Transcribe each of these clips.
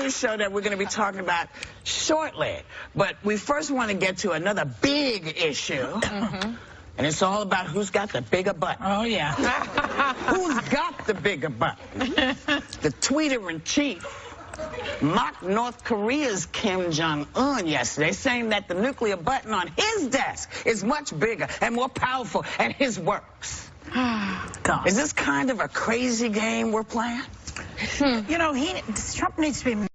another show that we're going to be talking about shortly. But we first want to get to another big issue. And it's all about who's got the bigger butt. Oh, yeah. Who's got the bigger butt? The tweeter-in-chief mocked North Korea's Kim Jong-un yesterday, saying that the nuclear button on his desk is much bigger and more powerful, and his works. Is this kind of a crazy game we're playing? You know, Trump needs to be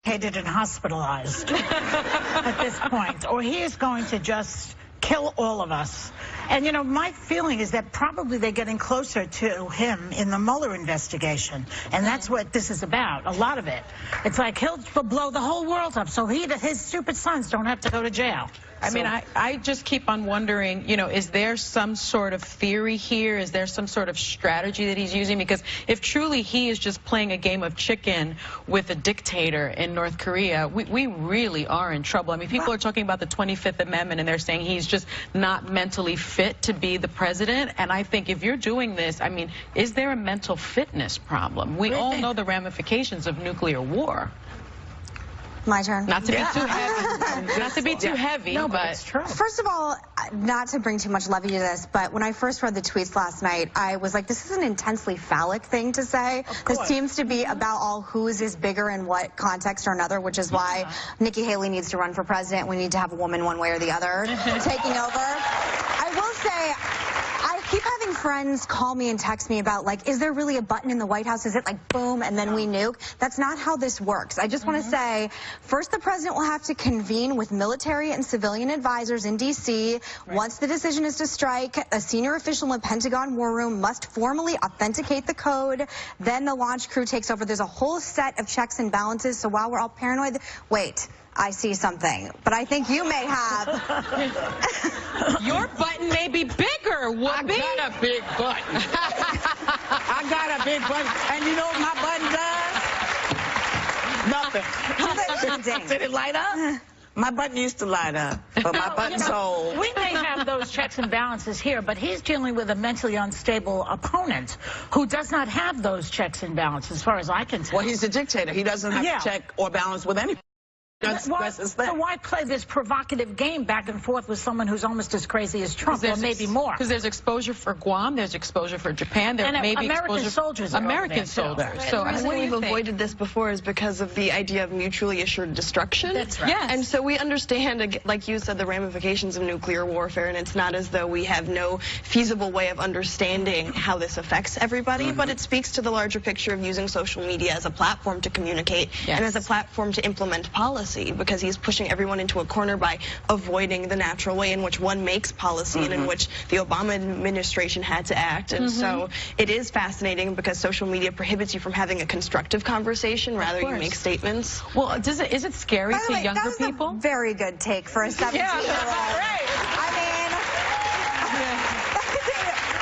medicated and hospitalized at this point, or he is going to just kill all of us. And, you know, my feeling is that probably they're getting closer to him in the Mueller investigation. And that's what this is about, a lot of it. It's like he'll blow the whole world up so his stupid sons don't have to go to jail. I mean, I just keep on wondering, you know, is there some sort of theory here? Is there some sort of strategy that he's using? Because if truly he is just playing a game of chicken with a dictator in North Korea, we really are in trouble. I mean, people are talking about the 25th Amendment, and they're saying he's just not mentally fit to be the president. And I think if you're doing this, I mean, is there a mental fitness problem? We all know the ramifications of nuclear war. My turn. Not to be too heavy. Not to be too heavy, no, but it's true. First of all, not to bring too much levity to this, but when I first read the tweets last night, I was like, this is an intensely phallic thing to say. This seems to be about all whose is bigger in what context or another, which is why Nikki Haley needs to run for president. We need to have a woman one way or the other taking over. I will say, I keep having friends call me and text me about, like, is there really a button in the White House? Is it like boom and then we nuke? That's not how this works. I just want to say, first the president will have to convene with military and civilian advisors in D.C. Once the decision is to strike, a senior official in the Pentagon War Room must formally authenticate the code. Then the launch crew takes over. There's a whole set of checks and balances. So while we're all paranoid, wait. I see something, but I think you may have. Your button may be bigger, Whoopi. I got a big button. I got a big button. And you know what my button does? Nothing. Did it light up? My button used to light up, but my button's old. We may have those checks and balances here, but he's dealing with a mentally unstable opponent who does not have those checks and balances, as far as I can tell. Well, he's a dictator. He doesn't have to check or balance with anyone. So why play this provocative game back and forth with someone who's almost as crazy as Trump, or maybe more? Because there's exposure for Guam, there's exposure for Japan, there may be American exposure soldiers for American soldiers. So the reason we've avoided this before is because of the idea of mutually assured destruction. That's right. Yes. And so we understand, like you said, the ramifications of nuclear warfare, and it's not as though we have no feasible way of understanding how this affects everybody, but it speaks to the larger picture of using social media as a platform to communicate and as a platform to implement policy, because he's pushing everyone into a corner by avoiding the natural way in which one makes policy and in which the Obama administration had to act. And so it is fascinating because social media prohibits you from having a constructive conversation. Rather, you make statements. Well, is it scary to younger people? That was a very good take for a 17-year-old. Right. I mean, that's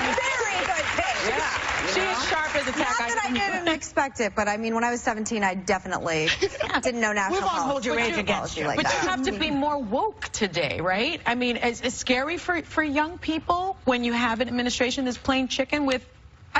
a very good take. Yeah. She is sharp as a tack. Not that I didn't expect it, but I mean, when I was 17, I definitely didn't know national We won't hold your age against you. Like But that. you have to be more woke today, right? I mean, it's scary for young people when you have an administration that's playing chicken with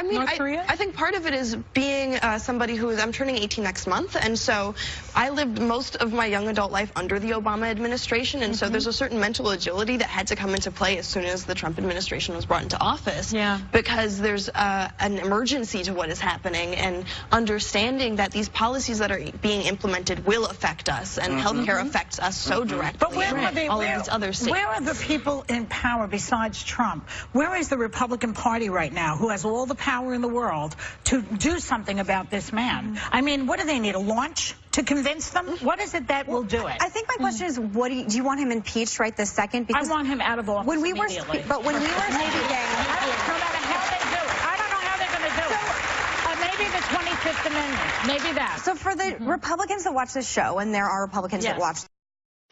North Korea? I think part of it is being somebody I'm turning 18 next month, and so I lived most of my young adult life under the Obama administration, and so there's a certain mental agility that had to come into play as soon as the Trump administration was brought into office. Yeah. Because there's an emergency to what is happening, and understanding that these policies that are being implemented will affect us, and healthcare affects us so directly. But where are they? All of these other states. Where are the people in power besides Trump? Where is the Republican Party right now, who has all the power in the world to do something about this man? I mean, what do they need, a launch to convince them? What is it that will do it? I think my question is, what do you want him impeached right this second? Because I want him out of office immediately. But when we were speaking, no matter how they do it, I don't know how they're going to do it. Maybe the 25th Amendment, maybe that. So for the Republicans that watch this show, and there are Republicans that watch the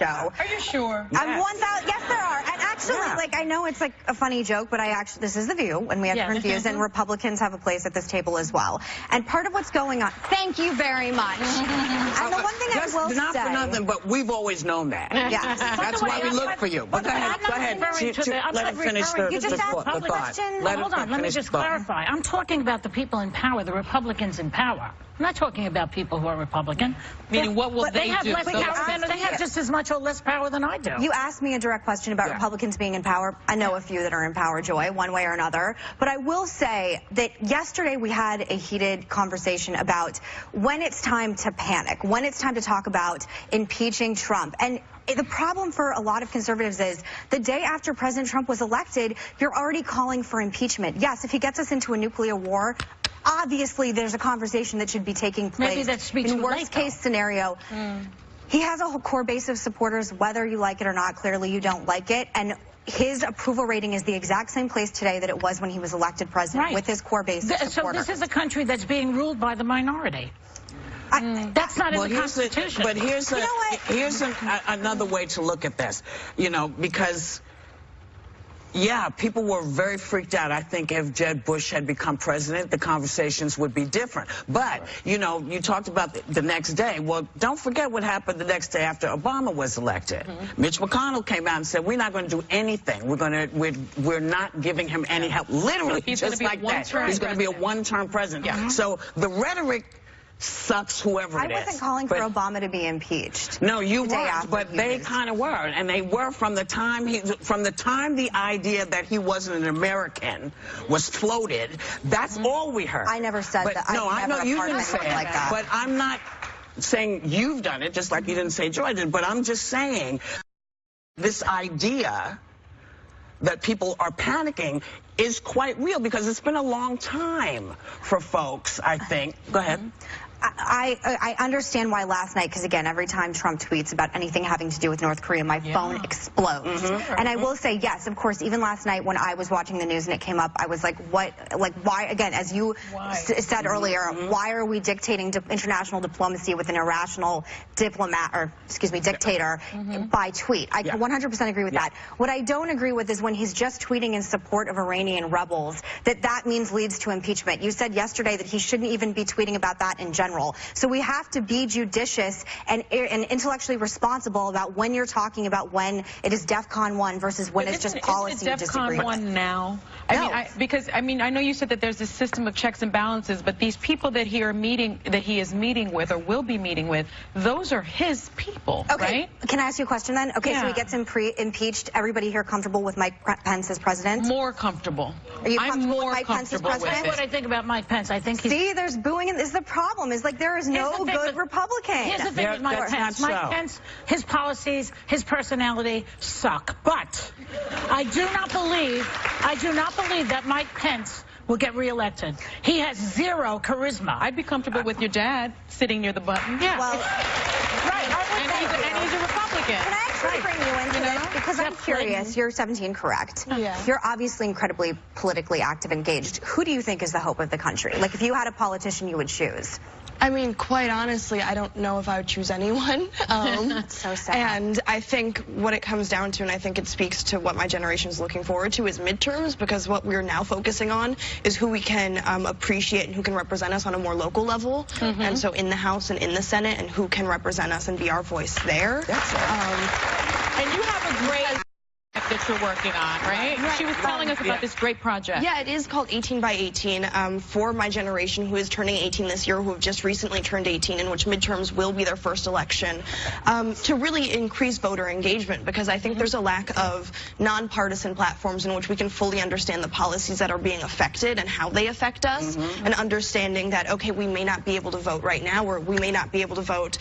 show. Are you sure? I'm 1,000. Yes, there are. And actually, like, I know it's like a funny joke, but this is The View, and we have different views, and Republicans have a place at this table as well. And part of what's going on, thank you very much. And the one thing I will not say, for nothing, but we've always known that. Yes. That's why we look for you. But go ahead. Let him finish the thought. Hold on, let me just clarify. I'm talking about the people in power, the Republicans in power. I'm not talking about people who are Republican. Meaning, what will they have do? less power than, they have just as much or less power than I do. You asked me a direct question about Republicans being in power. I know a few that are in power, Joy, one way or another. But I will say that yesterday we had a heated conversation about when it's time to panic, when it's time to talk about impeaching Trump. And the problem for a lot of conservatives is the day after President Trump was elected, you're already calling for impeachment. Yes, if he gets us into a nuclear war, obviously there's a conversation that should be taking place. Maybe that's in worst case scenario. He has a whole core base of supporters, whether you like it or not. Clearly you don't like it. And his approval rating is the exact same place today that it was when he was elected president, with his core base of supporters. So this is a country that's being ruled by the minority. That's not in the Constitution. But here's another way to look at this, because, yeah, people were very freaked out. I think if Jeb Bush had become president, the conversations would be different. But, you talked about the next day. Well, don't forget what happened the next day after Obama was elected. Mitch McConnell came out and said, we're not going to do anything. We're not giving him any help. Literally, just like that. He's going to be a one-term president. So the rhetoric sucks whoever it is. I wasn't calling for Obama to be impeached. No, you weren't, but they kind of were, and they were from the time the idea that he wasn't an American was floated. That's all we heard. I never said that. No, I know you didn't say it like that. But I'm not saying you've done it, just like you didn't say Joy did. But I'm just saying this idea that people are panicking is quite real because it's been a long time for folks, I think. Go ahead. I understand why last night, because again, every time Trump tweets about anything having to do with North Korea, my phone explodes. And I will say, yes, of course, even last night when I was watching the news and it came up, I was like, what, why, again, as you said earlier, why are we dictating international diplomacy with an irrational dictator by tweet? I 100% agree with that. What I don't agree with is when he's just tweeting in support of Iranian rebels, that means leads to impeachment. You said yesterday that he shouldn't even be tweeting about that in general. So we have to be judicious and intellectually responsible about when you're talking about when it is DEFCON 1 versus when it's just policy you disagree with. DEFCON 1 now? No. I know you said that there's this system of checks and balances, but these people that he is meeting with or will be meeting with, those are his people, right? Can I ask you a question then? Okay, so he gets impeached. Everybody here comfortable with Mike Pence as president? More comfortable. Are you comfortable with Mike Pence as president? That's what I think about Mike Pence. I think he's... See, there's booing, and this is the problem. Is like there is no good Republican. Here's the thing with Mike Pence. Mike Pence, his policies, his personality suck. But I do not believe that Mike Pence will get reelected. He has zero charisma. I'd be comfortable with your dad sitting near the button. Yeah. Well, and he's a Republican. Can I actually bring you into this? Because I'm curious. You're 17, correct? Yeah. You're obviously incredibly politically active, engaged. Who do you think is the hope of the country? Like, if you had a politician you would choose? I mean, quite honestly, I don't know if I would choose anyone. So sad. And I think what it comes down to, and I think it speaks to what my generation is looking forward to, is midterms, because what we're now focusing on is who we can appreciate and who can represent us on a more local level. And so in the House and in the Senate, and who can represent us and be our voice there. That's right. And you have a great that you're working on, right? She was telling us about this great project. Yeah, it is called 18 by 18 for my generation who is turning 18 this year, who have just recently turned 18, in which midterms will be their first election, to really increase voter engagement, because I think there's a lack of nonpartisan platforms in which we can fully understand the policies that are being affected and how they affect us, and understanding that, okay, we may not be able to vote right now, or we may not be able to vote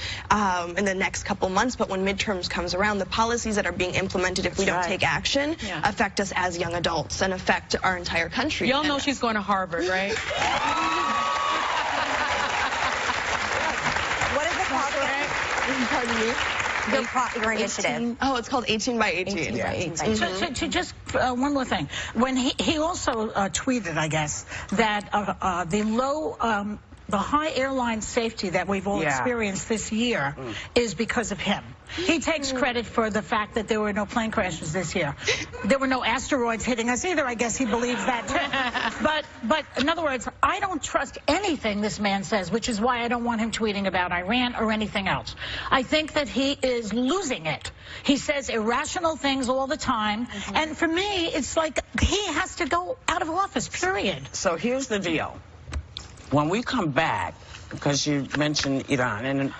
in the next couple months, but when midterms comes around, the policies that are being implemented, if we don't take action, affect us as young adults and affect our entire country. Y'all know she's going to Harvard, right? What is it called? Pardon me? Your initiative. Oh, it's called 18 by 18. 18 by 18. To just one more thing. When he also tweeted, I guess, that the high airline safety that we've all experienced this year is because of him. He takes credit for the fact that there were no plane crashes this year. There were no asteroids hitting us either. I guess he believes that too. But in other words, I don't trust anything this man says, which is why I don't want him tweeting about Iran or anything else. I think that he is losing it. He says irrational things all the time. And for me, it's like he has to go out of office, period. So here's the deal. When we come back, because you mentioned Iran. And